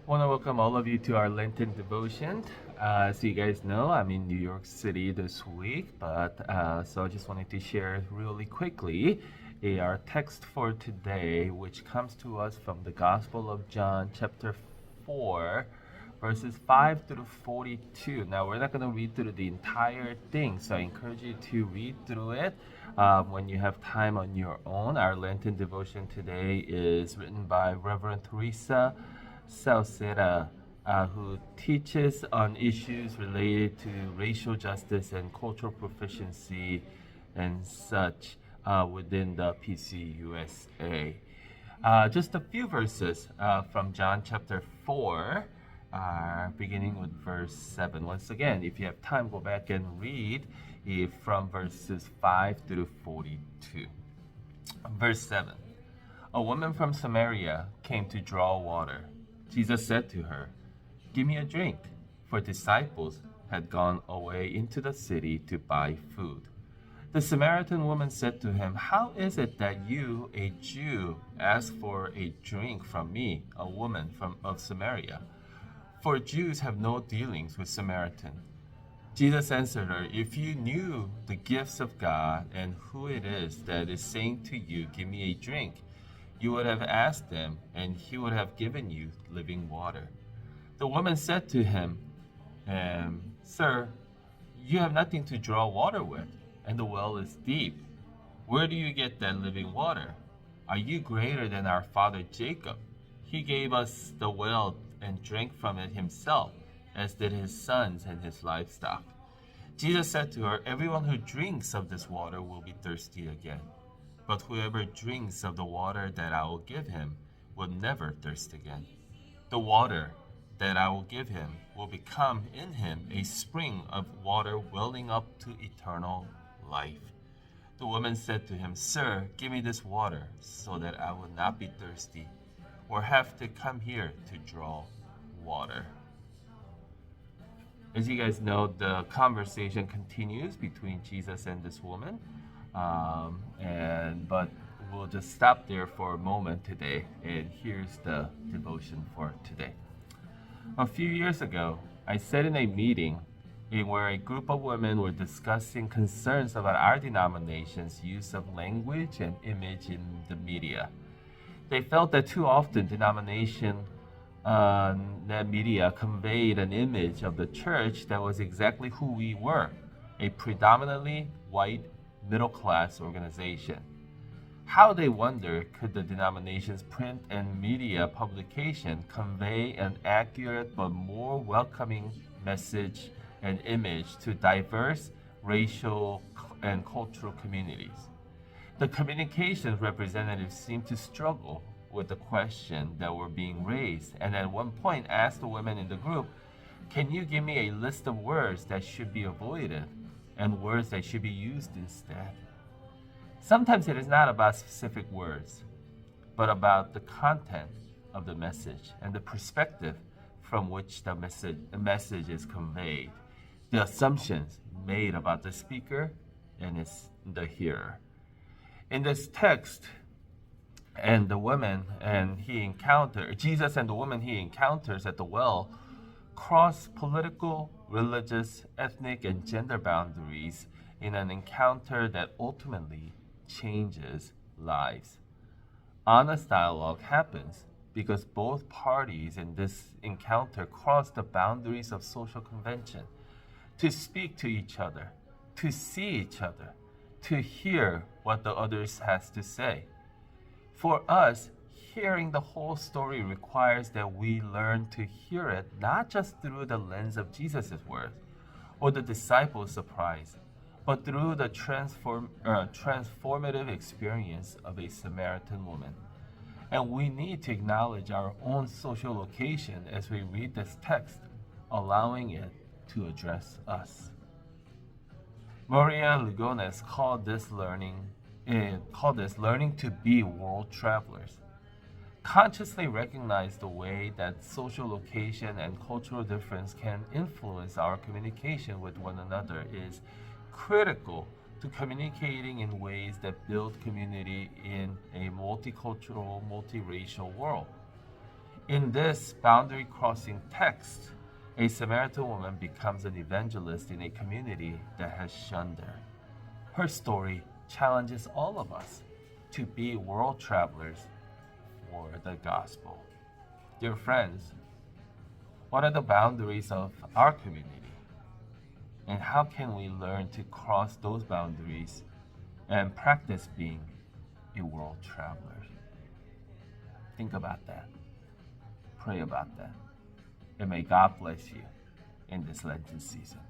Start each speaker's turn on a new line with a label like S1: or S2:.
S1: Want to welcome all of you to our Lenten Devotion. As you guys know, I'm in New York City this week, so I just wanted to share really quickly our text for today, which comes to us from the Gospel of John, chapter 4, verses 5 through 42. Now, we're not going to read through the entire thing, so I encourage you to read through it when you have time on your own. Our Lenten Devotion today is written by Reverend Teresa Salceda, who teaches on issues related to racial justice and cultural proficiency and such within the PCUSA. Just a few verses from John chapter 4, beginning with verse 7. Once again, if you have time, go back and read from verses 5 through 42. Verse 7. A woman from Samaria came to draw water. Jesus said to her, "Give me a drink," for disciples had gone away into the city to buy food. The Samaritan woman said to him, "How is it that you, a Jew, ask for a drink from me, a woman of Samaria? For Jews have no dealings with Samaritans." Jesus answered her, "If you knew the gifts of God and who it is that is saying to you, 'Give me a drink,' you would have asked him, and he would have given you living water." The woman said to him, "Sir, you have nothing to draw water with, and the well is deep. Where do you get that living water? Are you greater than our father Jacob? He gave us the well and drank from it himself, as did his sons and his livestock." Jesus said to her, "Everyone who drinks of this water will be thirsty again. But whoever drinks of the water that I will give him will never thirst again. The water that I will give him will become in him a spring of water welling up to eternal life." The woman said to him, "Sir, give me this water so that I will not be thirsty or have to come here to draw water." As you guys know, the conversation continues between Jesus and this woman. But we'll just stop there for a moment today, and here's the devotion for today. A few years ago, I sat in a meeting where a group of women were discussing concerns about our denomination's use of language and image in the media. They felt that too often that media conveyed an image of the church that was exactly who we were, a predominantly white middle-class organization. How, they wonder, could the denomination's print and media publication convey an accurate but more welcoming message and image to diverse racial and cultural communities? The communications representatives seemed to struggle with the question that were being raised, and at one point asked the women in the group, "Can you give me a list of words that should be avoided and words that should be used instead?" Sometimes it is not about specific words, but about the content of the message and the perspective from which the message is conveyed, the assumptions made about the speaker and the hearer. In this text, Jesus and the woman he encounters at the well cross political, religious, ethnic, and gender boundaries in an encounter that ultimately changes lives. Honest dialogue happens because both parties in this encounter cross the boundaries of social convention to speak to each other, to see each other, to hear what the other has to say. For us, hearing the whole story requires that we learn to hear it not just through the lens of Jesus' words or the disciples' surprise, but through the transformative experience of a Samaritan woman. And we need to acknowledge our own social location as we read this text, allowing it to address us. Maria Lugones called this learning to be world travelers. Consciously recognize the way that social location and cultural difference can influence our communication with one another is critical to communicating in ways that build community in a multicultural, multiracial world. In this boundary crossing text, a Samaritan woman becomes an evangelist in a community that has shunned her. Her story challenges all of us to be world travelers for the gospel. Dear friends, what are the boundaries of our community? And how can we learn to cross those boundaries and practice being a world traveler? Think about that. Pray about that. And may God bless you in this Lenten season.